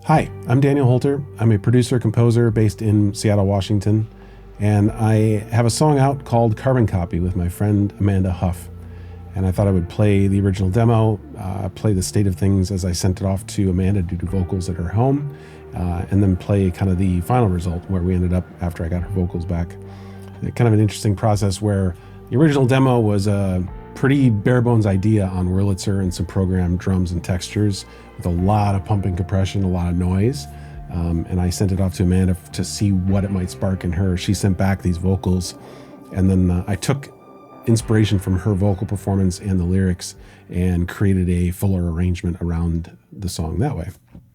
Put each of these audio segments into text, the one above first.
Hi, I'm Daniel Holter. I'm a producer-composer based in Seattle, Washington, and I have a song out called Carbon Copy with my friend Amanda Huff. And I thought I would play the original demo, play the state of things as I sent it off to Amanda to do vocals at her home, and then play kind of the final result where we ended up after I got her vocals back. Kind of an interesting process where the original demo was a pretty bare bones idea on Wurlitzer and some programmed drums and textures with a lot of pumping compression, a lot of noise. And I sent it off to Amanda to see what it might spark in her. She sent back these vocals, and then I took inspiration from her vocal performance and the lyrics and created a fuller arrangement around the song that way.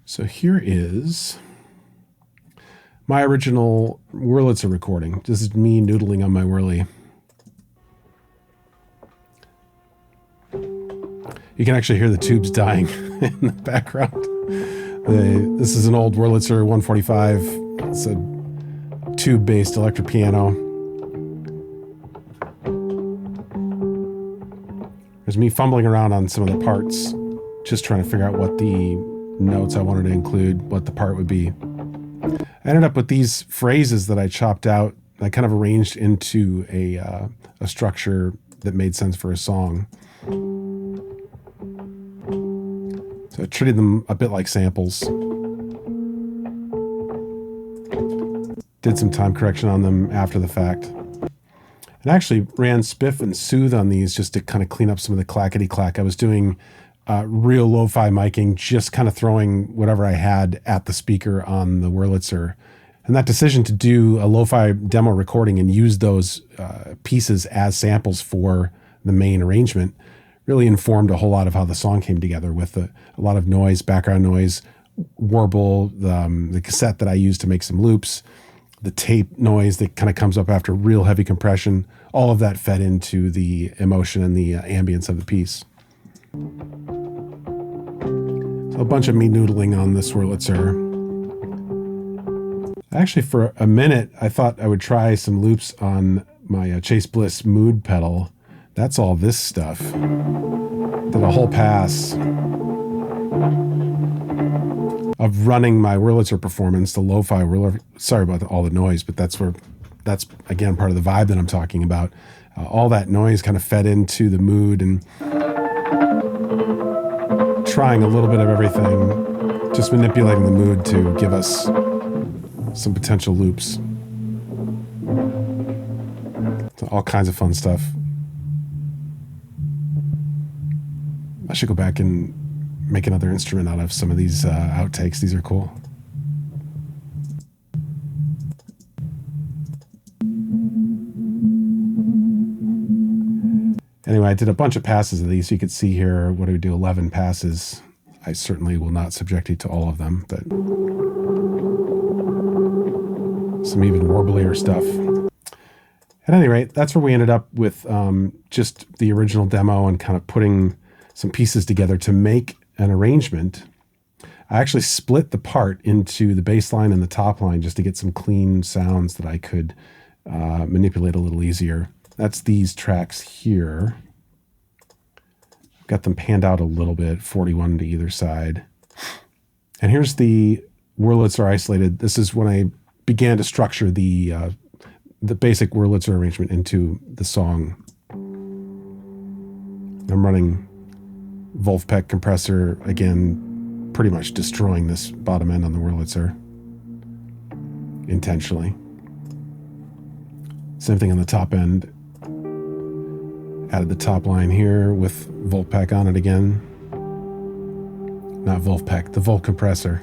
So here is my original Wurlitzer recording. This is me noodling on my Whirly. You can actually hear the tubes dying in the background. This is an old Wurlitzer 145. It's a tube-based electric piano. There's me fumbling around on some of the parts, just trying to figure out what the notes I wanted to include, what the part would be. I ended up with these phrases that I chopped out. I kind of arranged into a structure that made sense for a song. So I treated them a bit like samples. Did some time correction on them after the fact. And actually ran spiff and soothe on these just to kind of clean up some of the clackety clack. I was doing real lo-fi miking, just kind of throwing whatever I had at the speaker on the Wurlitzer. And that decision to do a lo-fi demo recording and use those pieces as samples for the main arrangement really informed a whole lot of how the song came together, with a lot of noise, background noise, warble, the cassette that I used to make some loops, the tape noise that kind of comes up after real heavy compression. All of that fed into the emotion and the ambience of the piece. So a bunch of me noodling on this Wurlitzer. Actually, for a minute, I thought I would try some loops on my Chase Bliss mood pedal. That's all this stuff. Did a whole pass of running my Wurlitzer performance, the lo-fi Wurlitzer. Sorry about all the noise, but that's again part of the vibe that I'm talking about. All that noise kind of fed into the mood, and trying a little bit of everything, just manipulating the mood to give us some potential loops. So all kinds of fun stuff. I should go back and make another instrument out of some of these outtakes. These are cool. Anyway, I did a bunch of passes of these. So you could see here, what do we do? 11 passes. I certainly will not subject you to all of them, but some even warblier stuff. At any rate, that's where we ended up with just the original demo and kind of putting some pieces together to make an arrangement. I actually split the part into the bass line and the top line just to get some clean sounds that I could manipulate a little easier. That's these tracks here. I've got them panned out a little bit, 41 to either side. And here's the Wurlitzer isolated. This is when I began to structure the basic Wurlitzer arrangement into the song. I'm running Wolfpack compressor, again, pretty much destroying this bottom end on the Wurlitzer intentionally. Same thing on the top end. Added the top line here with Wolfpack on it again. Not Wolfpack, the Volt compressor.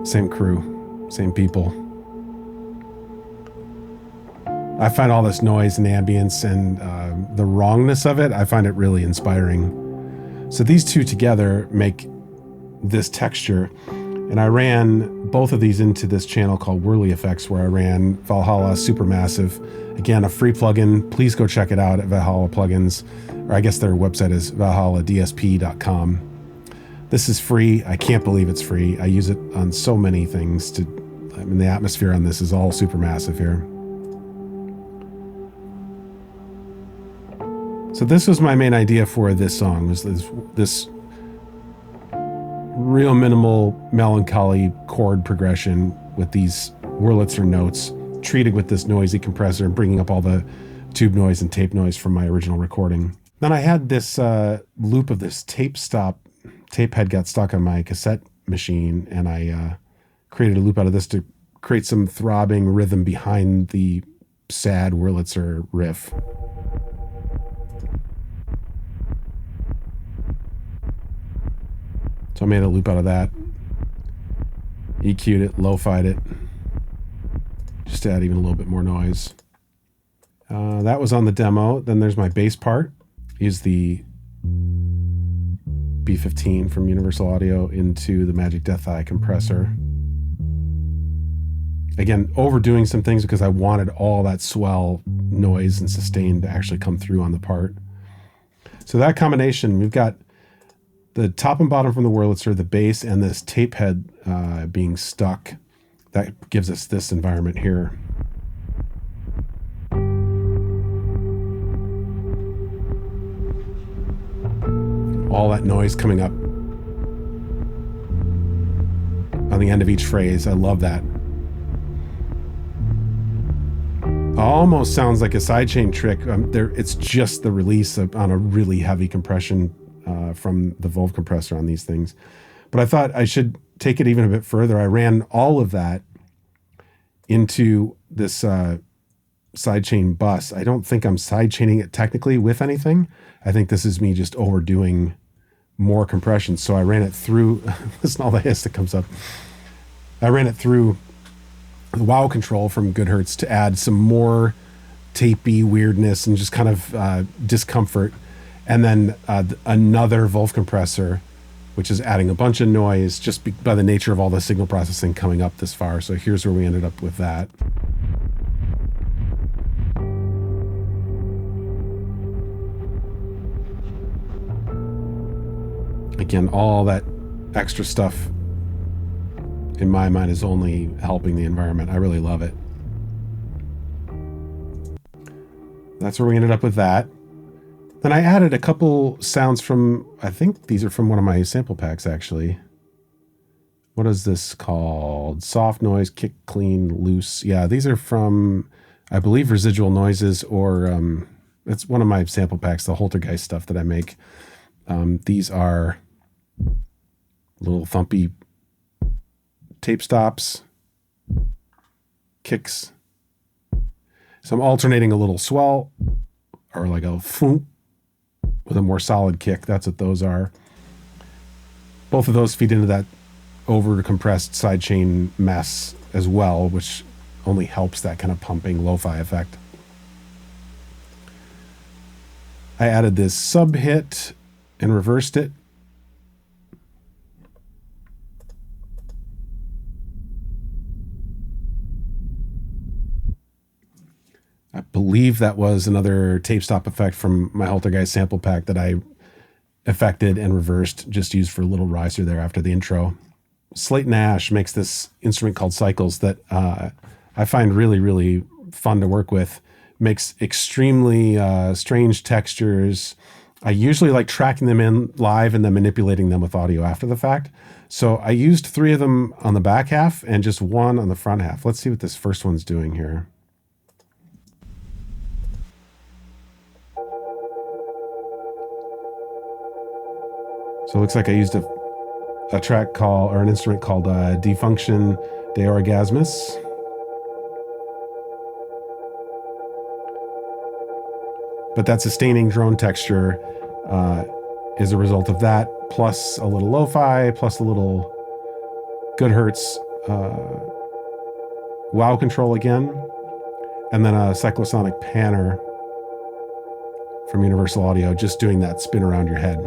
Same crew, same people. I find all this noise and ambience and the wrongness of it, I find it really inspiring. So these two together make this texture. And I ran both of these into this channel called Whirly Effects, where I ran Valhalla Supermassive. Again, a free plugin. Please go check it out at Valhalla Plugins, or I guess their website is valhalladsp.com. This is free. I can't believe it's free. I use it on so many things. The atmosphere on this is all Supermassive here. So this was my main idea for this song, was this real minimal melancholy chord progression with these Wurlitzer notes, treated with this noisy compressor and bringing up all the tube noise and tape noise from my original recording. Then I had this loop of this tape head got stuck on my cassette machine, and I created a loop out of this to create some throbbing rhythm behind the sad Wurlitzer riff. So I made a loop out of that, EQ'd it, lo-fied it, just to add even a little bit more noise. That was on the demo. Then there's my bass part. Use the B15 from Universal Audio into the Magic Death Eye compressor. Again, overdoing some things because I wanted all that swell noise and sustain to actually come through on the part. So that combination, we've got the top and bottom from the Wurlitzer, the bass, and this tape head being stuck. That gives us this environment here. All that noise coming up on the end of each phrase. I love that. Almost sounds like a sidechain trick. It's just the release on a really heavy compression from the Volv compressor on these things. But I thought I should take it even a bit further. I ran all of that into this sidechain bus. I don't think I'm sidechaining it technically with anything. I think this is me just overdoing more compression. So I ran it through, listen to all the hiss that comes up. I ran it through the wow control from Goodhertz to add some more tapey weirdness and just kind of discomfort. And then another Volv compressor, which is adding a bunch of noise just by the nature of all the signal processing coming up this far. So here's where we ended up with that. Again, all that extra stuff in my mind is only helping the environment. I really love it. That's where we ended up with that. Then I added a couple sounds from, I think these are from one of my sample packs actually. What is this called? Soft noise, kick, clean, loose. Yeah, these are from, I believe, Residual Noises, or it's one of my sample packs, the HOLTERGEIST stuff that I make. These are little thumpy tape stops, kicks. So I'm alternating a little swell or like a foom with a more solid kick. That's what those are. Both of those feed into that over compressed sidechain mess as well, which only helps that kind of pumping lo-fi effect. I added this sub hit and reversed it. I believe that was another tape stop effect from my HOLTERGEIST sample pack that I affected and reversed, just used for a little riser there after the intro. Slate and Ash makes this instrument called Cycles that I find really, really fun to work with. Makes extremely strange textures. I usually like tracking them in live and then manipulating them with audio after the fact. So I used 3 of them on the back half and just 1 on the front half. Let's see what this first one's doing here. So it looks like I used a track called, or an instrument called Defunction de Orgasmus. But that sustaining drone texture is a result of that, plus a little lo-fi, plus a little Goodhertz wow control again, and then a cyclosonic panner from Universal Audio, just doing that spin around your head.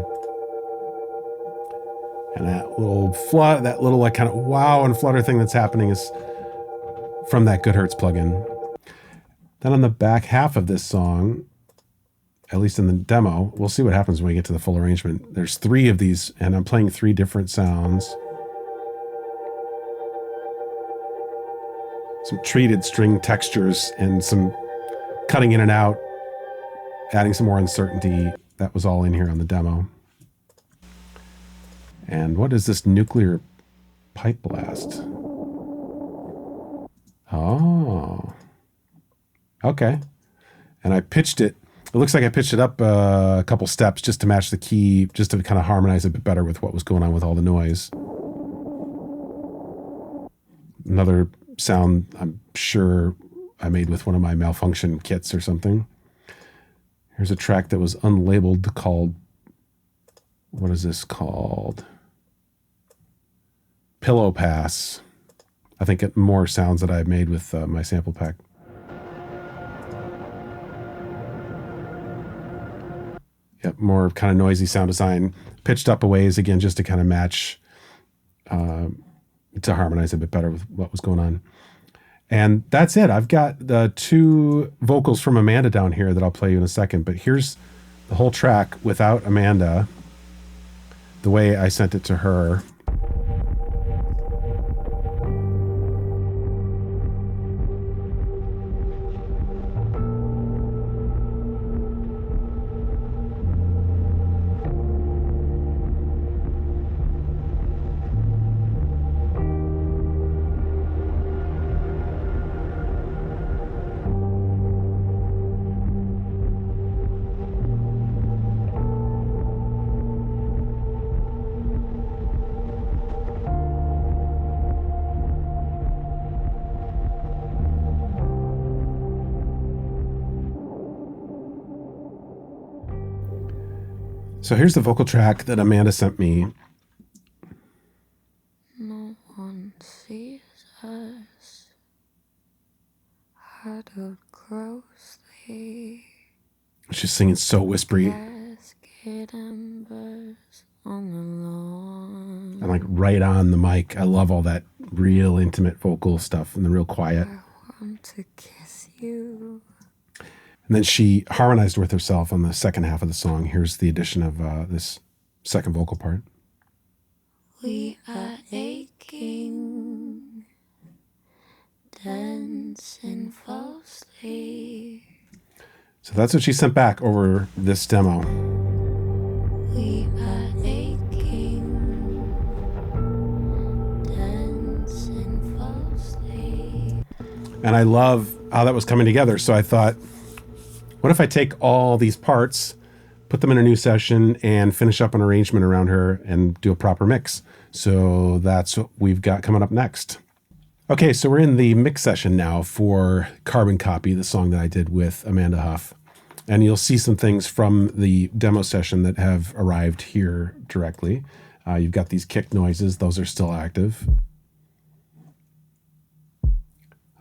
And that little flood, that little like kind of wow and flutter thing that's happening is from that Goodhertz plugin. Then on the back half of this song, at least in the demo, we'll see what happens when we get to the full arrangement. There's 3 of these, and I'm playing 3 different sounds. Some treated string textures and some cutting in and out, adding some more uncertainty. That was all in here on the demo. And what is this nuclear pipe blast? Oh, okay. And I pitched it. It looks like I pitched it up a couple steps just to match the key, just to kind of harmonize a bit better with what was going on with all the noise. Another sound I'm sure I made with one of my malfunction kits or something. Here's a track that was unlabeled called, what is this called? Pillow Pass. I think more sounds that I've made with my sample pack. Yep, more kind of noisy sound design, pitched up a ways again, just to kind of match, to harmonize a bit better with what was going on. And that's it. I've got the 2 vocals from Amanda down here that I'll play you in a second, but here's the whole track without Amanda, the way I sent it to her. So here's the vocal track that Amanda sent me. No one sees us huddled closely. She's singing so whispery. Casket embers on the lawn. And like right on the mic. I love all that real intimate vocal stuff and the real quiet. I want to kiss you. And then she harmonized with herself on the second half of the song. Here's the addition of this second vocal part. We are aching, dancing falsely. So that's what she sent back over this demo. We are aching, dancing falsely. And I love how that was coming together. So I thought, what if I take all these parts, put them in a new session, and finish up an arrangement around her and do a proper mix? So that's what we've got coming up next. Okay, so we're in the mix session now for Carbon Copy, the song that I did with Amanda Huff. And you'll see some things from the demo session that have arrived here directly. You've got these kick noises. Those are still active.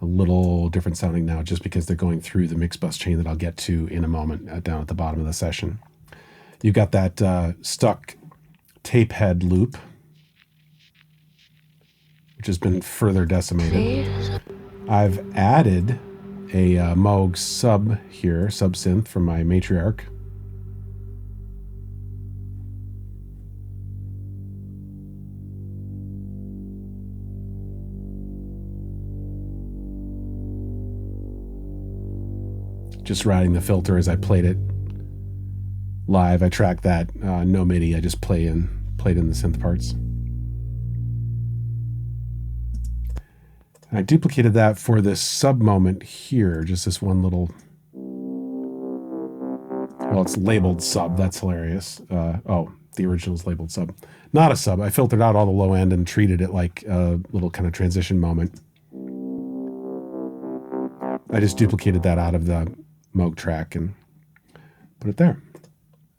A little different sounding now just because they're going through the mix bus chain that I'll get to in a moment down at the bottom of the session. You've got that stuck tape head loop, which has been further decimated. I've added a Moog sub here, sub synth from my matriarch. Just routing the filter as I played it live. I tracked that, no MIDI. I just played in the synth parts. And I duplicated that for this sub moment here, just this one little, well, it's labeled sub. That's hilarious. Oh, the original is labeled sub. Not a sub. I filtered out all the low end and treated it like a little kind of transition moment. I just duplicated that out of the Moog track and put it there.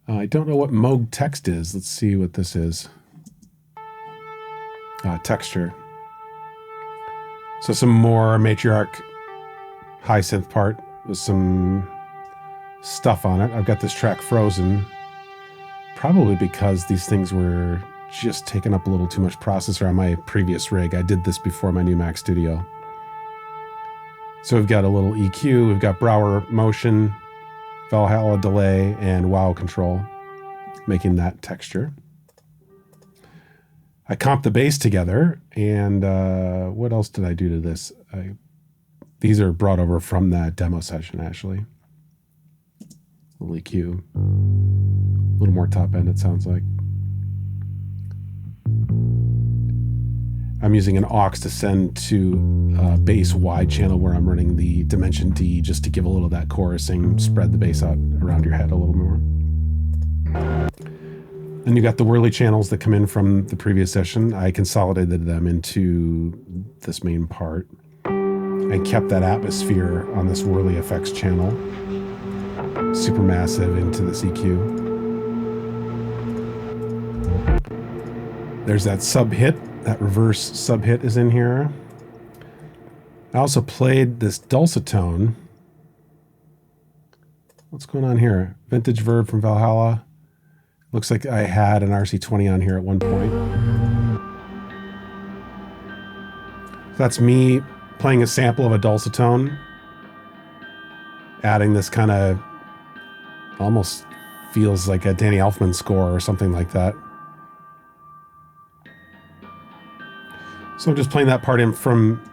I don't know what Moog text is. Let's see what this is. Texture. So some more matriarch high synth part with some stuff on it. I've got this track frozen, probably because these things were just taking up a little too much processor on my previous rig. I did this before my new Mac Studio. So we've got a little EQ, we've got Brower motion, Valhalla delay, and wow control, making that texture. I comped the bass together, and what else did I do to this? These are brought over from that demo session, actually. Little EQ, a little more top end, it sounds like. I'm using an aux to send to a bass wide channel where I'm running the dimension D just to give a little of that chorusing, spread the bass out around your head a little more. And you got the whirly channels that come in from the previous session. I consolidated them into this main part and kept that atmosphere on this whirly effects channel. Supermassive into the EQ. There's that sub hit, that reverse sub hit is in here. I also played this dulcet tone. What's going on here? Vintage Verb from Valhalla. Looks like I had an RC20 on here at one point. So that's me playing a sample of a dulcet tone, adding this kind of, almost feels like a Danny Elfman score or something like that. So I'm just playing that part in from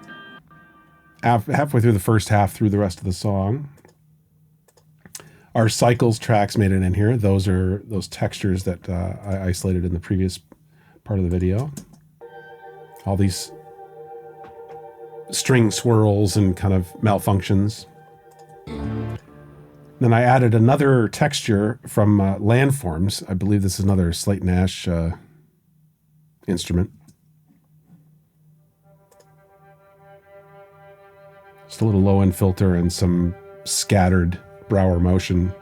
halfway through the first half through the rest of the song. Our cycles tracks made it in here. Those are those textures that I isolated in the previous part of the video. All these string swirls and kind of malfunctions. Then I added another texture from landforms. I believe this is another Slate Nash instrument. Just a little low end filter and some scattered Brower motion.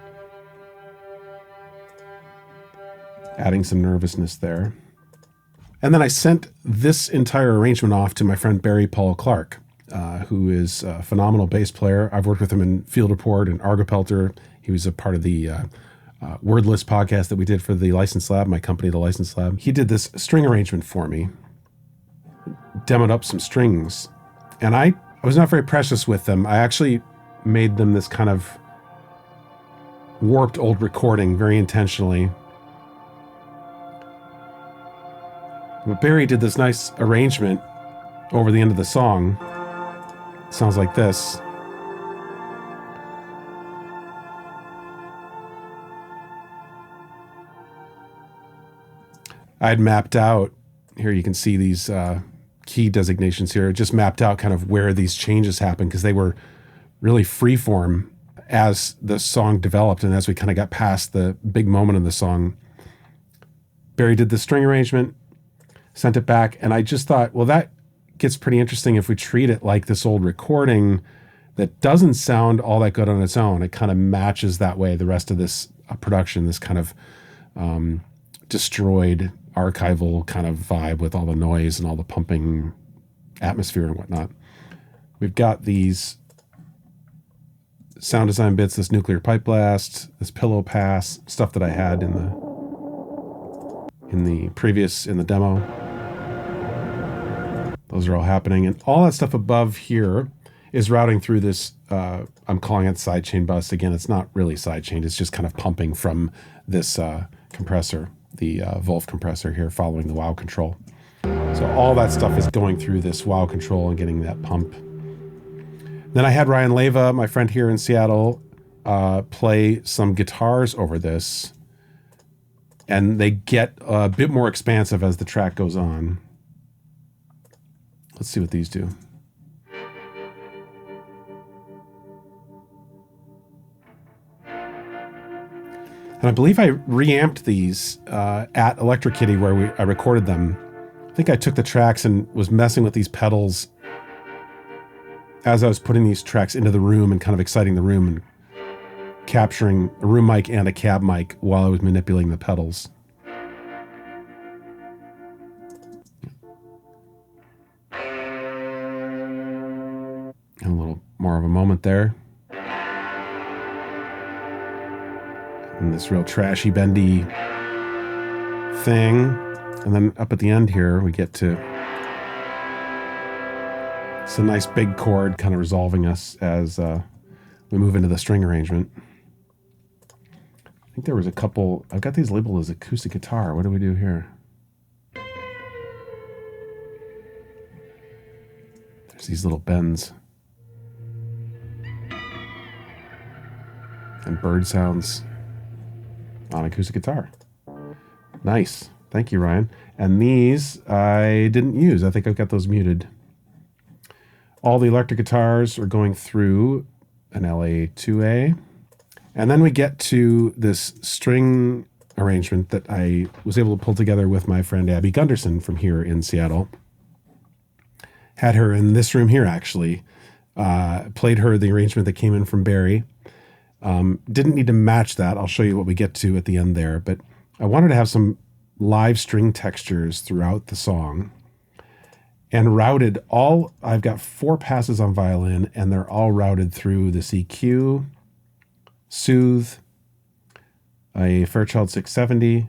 Adding some nervousness there. And then I sent this entire arrangement off to my friend Barry Paul Clark, who is a phenomenal bass player. I've worked with him in Field Report and Argopelter. He was a part of the Wordless podcast that we did for the License Lab, my company, the License Lab. He did this string arrangement for me, demoed up some strings, and I was not very precious with them. I actually made them this kind of warped old recording very intentionally. But Barry did this nice arrangement over the end of the song. It sounds like this. I had mapped out, here you can see these key designations here, just mapped out kind of where these changes happen because they were really freeform as the song developed and as we kind of got past the big moment of the song. Barry did the string arrangement, sent it back, and I just thought, well, that gets pretty interesting if we treat it like this old recording that doesn't sound all that good on its own. It kind of matches that way the rest of this production, this kind of destroyed archival kind of vibe with all the noise and all the pumping atmosphere and whatnot. We've got these sound design bits, this nuclear pipe blast, this pillow pass, stuff that I had in the demo. Those are all happening, and all that stuff above here is routing through this, I'm calling it sidechain bus. Again, it's not really sidechained, it's just kind of pumping from this compressor, the Wolf compressor here, following the wow control. So all that stuff is going through this wow control and getting that pump. Then I had Ryan Leva, my friend here in Seattle, play some guitars over this, and they get a bit more expansive as the track goes on. Let's see what these do. And I believe I reamped these at Electric Kitty where I recorded them. I think I took the tracks and was messing with these pedals as I was putting these tracks into the room and kind of exciting the room and capturing a room mic and a cab mic while I was manipulating the pedals. And a little more of a moment there. And this real trashy, bendy thing. And then up at the end here, we get to... It's a nice big chord kind of resolving us as we move into the string arrangement. I think there was a couple... I've got these labeled as acoustic guitar. What do we do here? There's these little bends. And bird sounds on acoustic guitar. Nice. Thank you, Ryan. And these I didn't use. I think I've got those muted. All the electric guitars are going through an LA2A. And then we get to this string arrangement that I was able to pull together with my friend Abby Gunderson from here in Seattle. Had her in this room here, actually. Played her the arrangement that came in from Barry. Didn't need to match that. I'll show you what we get to at the end there. But I wanted to have some live string textures throughout the song. And routed all, I've got 4 passes on violin, and they're all routed through the EQ, Soothe, a Fairchild 670,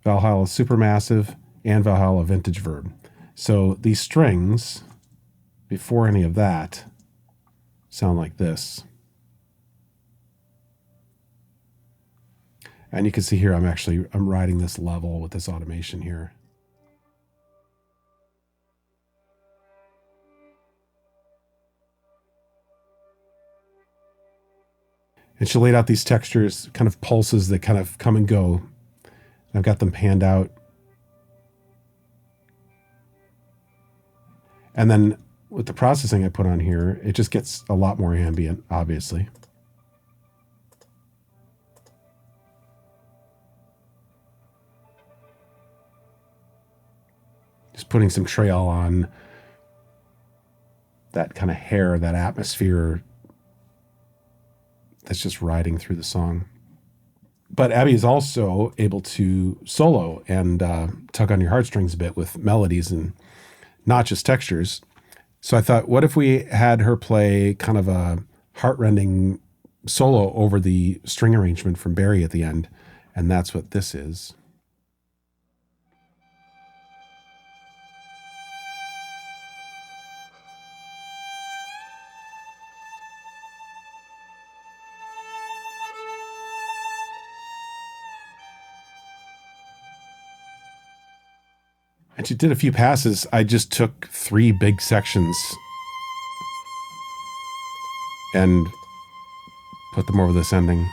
Valhalla Supermassive, and Valhalla Vintage Verb. So these strings, before any of that, sound like this. And you can see here, I'm riding this level with this automation here. And she laid out these textures, kind of pulses that kind of come and go. I've got them panned out. And then with the processing I put on here, it just gets a lot more ambient, obviously. Just putting some trail on that kind of hair, that atmosphere that's just riding through the song. But Abby is also able to solo and tug on your heartstrings a bit with melodies and not just textures. So I thought, what if we had her play kind of a heartrending solo over the string arrangement from Barry at the end? And that's what this is. And she did a few passes. I just took 3 big sections and put them over this ending.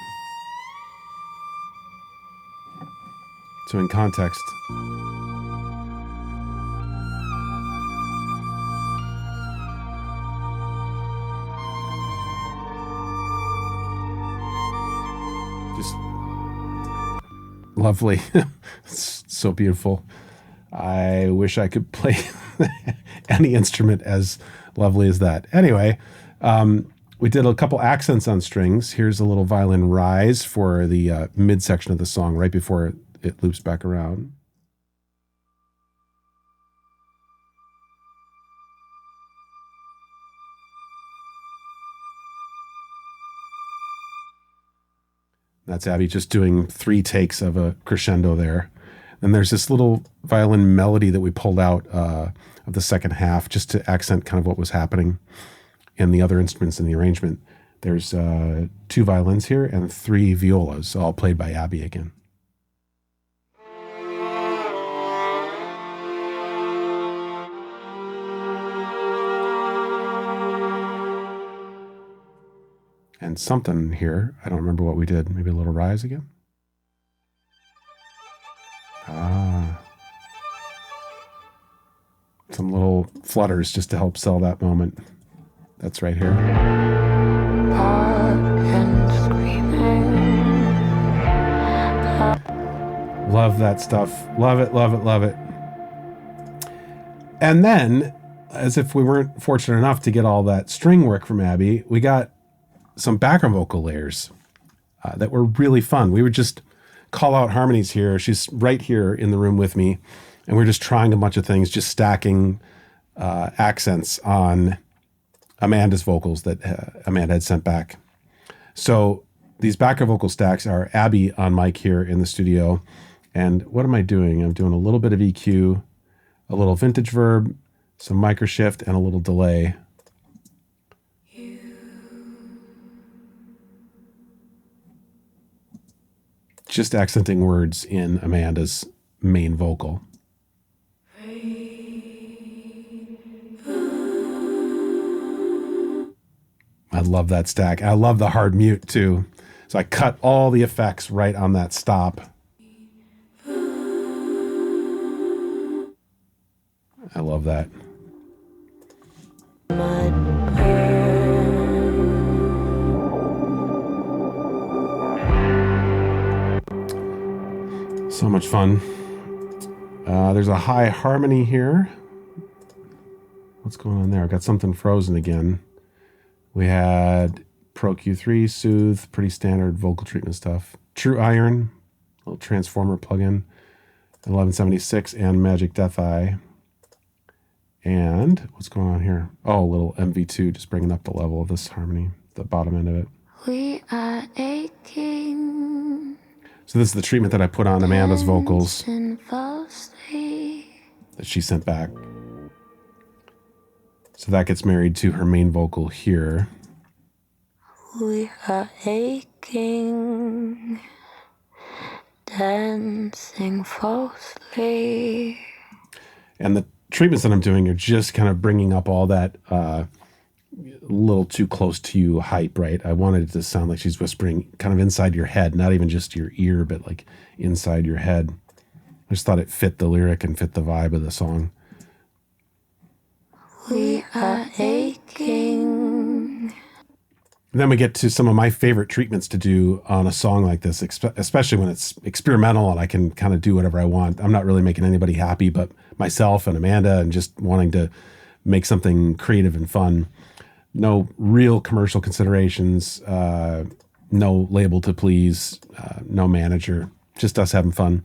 So in context, just lovely. It's so beautiful. I wish I could play any instrument as lovely as that. Anyway, we did a couple accents on strings. Here's a little violin rise for the midsection of the song right before it loops back around. That's Abby just doing 3 takes of a crescendo there. And there's this little violin melody that we pulled out of the second half just to accent kind of what was happening in the other instruments in the arrangement. There's 2 violins here and 3 violas, all played by Abby again. And something here, I don't remember what we did. Maybe a little rise again? Some little flutters just to help sell that moment. That's right here. Love that stuff. Love it, love it, love it. And then, as if we weren't fortunate enough to get all that string work from Abby, we got some background vocal layers that were really fun. We would just call out harmonies here. She's right here in the room with me. And we're just trying a bunch of things, just stacking accents on Amanda's vocals that Amanda had sent back. So these background vocal stacks are Abby on mic here in the studio. And what am I doing? I'm doing a little bit of EQ, a little vintage verb, some micro shift, and a little delay. Just accenting words in Amanda's main vocal. I love that stack. I love the hard mute too. So I cut all the effects right on that stop. I love that. So much fun. There's a high harmony here. What's going on there? I've got something frozen again. We had Pro Q3, Soothe, pretty standard vocal treatment stuff. True Iron, little transformer plugin. 1176 and Magic Death Eye. And what's going on here? Oh, a little MV2, just bringing up the level of this harmony, the bottom end of it. We are aching. So this is the treatment that I put on Amanda's vocals Falsely. that she sent back. So that gets married to her main vocal here. We are aching, dancing falsely. And the treatments that I'm doing are just kind of bringing up all that little too close to you hype, right? I wanted it to sound like she's whispering kind of inside your head, not even just your ear, but like inside your head. I just thought it fit the lyric and fit the vibe of the song. We are aching. And then we get to some of my favorite treatments to do on a song like this, especially when it's experimental and I can kind of do whatever I want. I'm not really making anybody happy but myself and Amanda, and just wanting to make something creative and fun. No real commercial considerations, no label to please, no manager, just us having fun.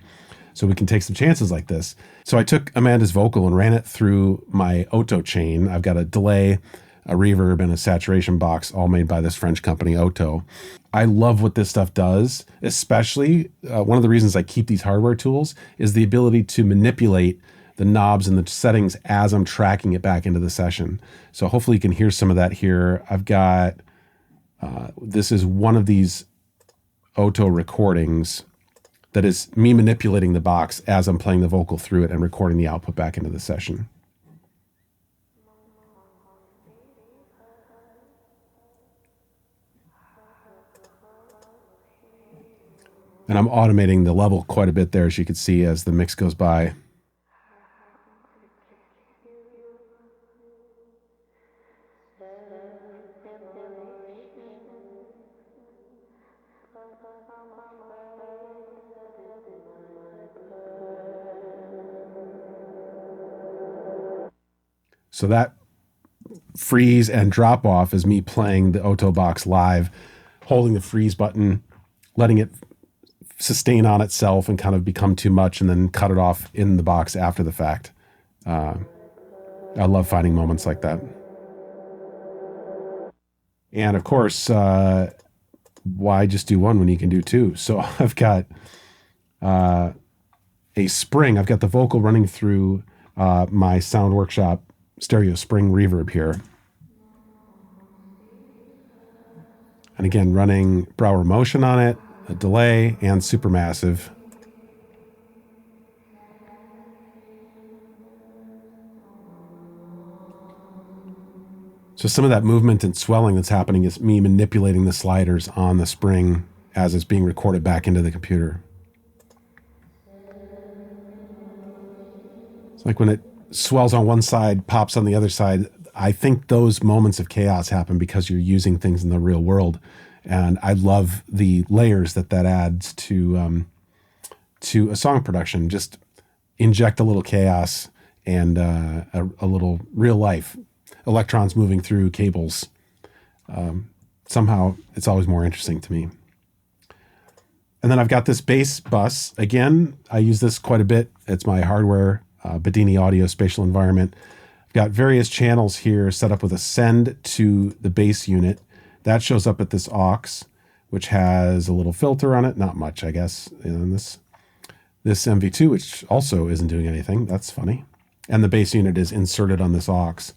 So we can take some chances like this. So I took Amanda's vocal and ran it through my Auto chain. I've got a delay, a reverb, and a saturation box, all made by this French company, Auto. I love what this stuff does, especially one of the reasons I keep these hardware tools is the ability to manipulate the knobs and the settings as I'm tracking it back into the session. So hopefully you can hear some of that here. I've got, this is one of these Auto recordings that is me manipulating the box as I'm playing the vocal through it and recording the output back into the session. And I'm automating the level quite a bit there, as you can see as the mix goes by. So that freeze and drop off is me playing the Auto box live, holding the freeze button, letting it sustain on itself and kind of become too much, and then cut it off in the box after the fact. I love finding moments like that. And of course, why just do one when you can do two? So I've got a spring. I've got the vocal running through my Sound Workshop stereo spring reverb here. And again, running Brower Motion on it, a delay, and Supermassive. So some of that movement and swelling that's happening is me manipulating the sliders on the spring as it's being recorded back into the computer. It's like when it swells on one side, pops on the other side. I think those moments of chaos happen because you're using things in the real world. And I love the layers that adds to a song production. Just inject a little chaos and a little real life. Electrons moving through cables. Somehow it's always more interesting to me. And then I've got this bass bus. Again, I use this quite a bit. It's my hardware, Bedini Audio Spatial Environment. I've got various channels here set up with a send to the bass unit. That shows up at this aux, which has a little filter on it. Not much, I guess. And this MV2, which also isn't doing anything. That's funny. And the bass unit is inserted on this aux.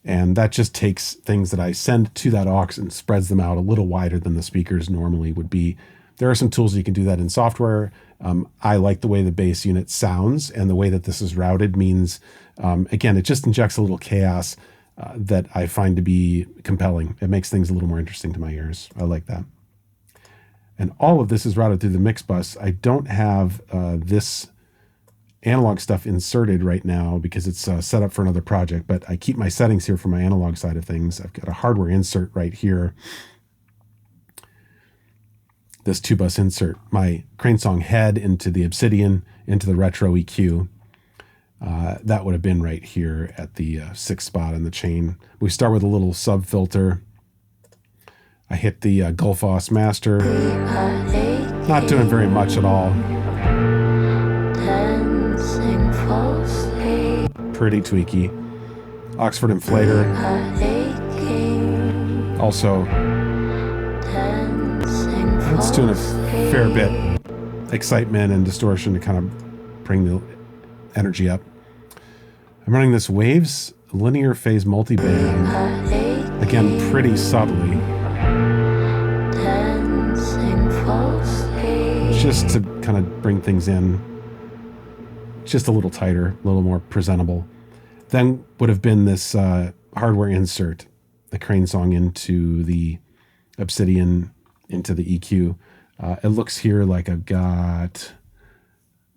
And that just takes things that I send to that aux and spreads them out a little wider than the speakers normally would be. There are some tools you can do that in software. I like the way the bass unit sounds, and the way that this is routed means, again, it just injects a little chaos that I find to be compelling. It makes things a little more interesting to my ears. I like that. And all of this is routed through the mix bus. I don't have this analog stuff inserted right now because it's set up for another project, but I keep my settings here for my analog side of things. I've got a hardware insert right here. This 2-bus insert, my Crane Song head into the Obsidian, into the retro EQ. That would have been right here at the 6th spot in the chain. We start with a little sub filter. I hit the Gullfoss master. Not doing very much at all. Pretty tweaky. Oxford inflator. Also, it's doing a fair bit. Excitement and distortion to kind of bring the energy up. I'm running this Waves linear phase multiband. Again, pretty subtly. Just to kind of bring things in. Just a little tighter, a little more presentable. Then would have been this hardware insert, the Crane Song into the Obsidian, into the EQ. It looks here like I've got,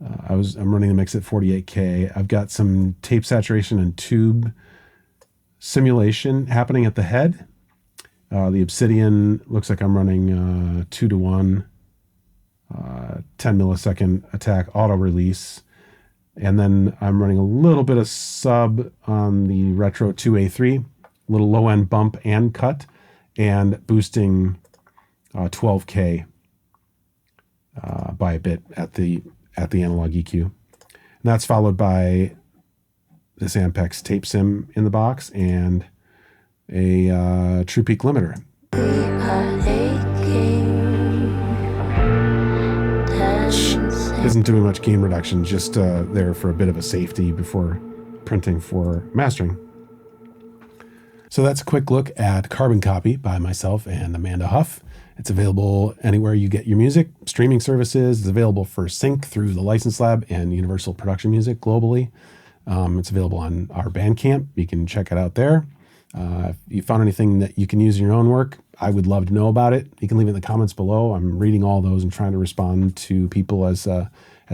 I'm running the mix at 48K. I've got some tape saturation and tube simulation happening at the head. The Obsidian looks like I'm running 2-to-1, 10 millisecond attack auto release. And then I'm running a little bit of sub on the Retro 2A3, little low end bump and cut, and boosting 12K by a bit at the analog EQ. And that's followed by this Ampex tape sim in the box and a True Peak limiter. Isn't doing much gain reduction, just there for a bit of a safety before printing for mastering. So that's a quick look at Carbon Copy by myself and Amanda Huff. It's available anywhere you get your music, streaming services. It's available for sync through the License Lab and Universal Production Music globally. It's available on our Bandcamp. You can check it out there. If you found anything that you can use in your own work, I would love to know about it. You can leave it in the comments below. I'm reading all those and trying to respond to people as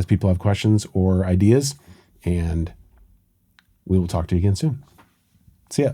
people have questions or ideas. And we will talk to you again soon. See ya.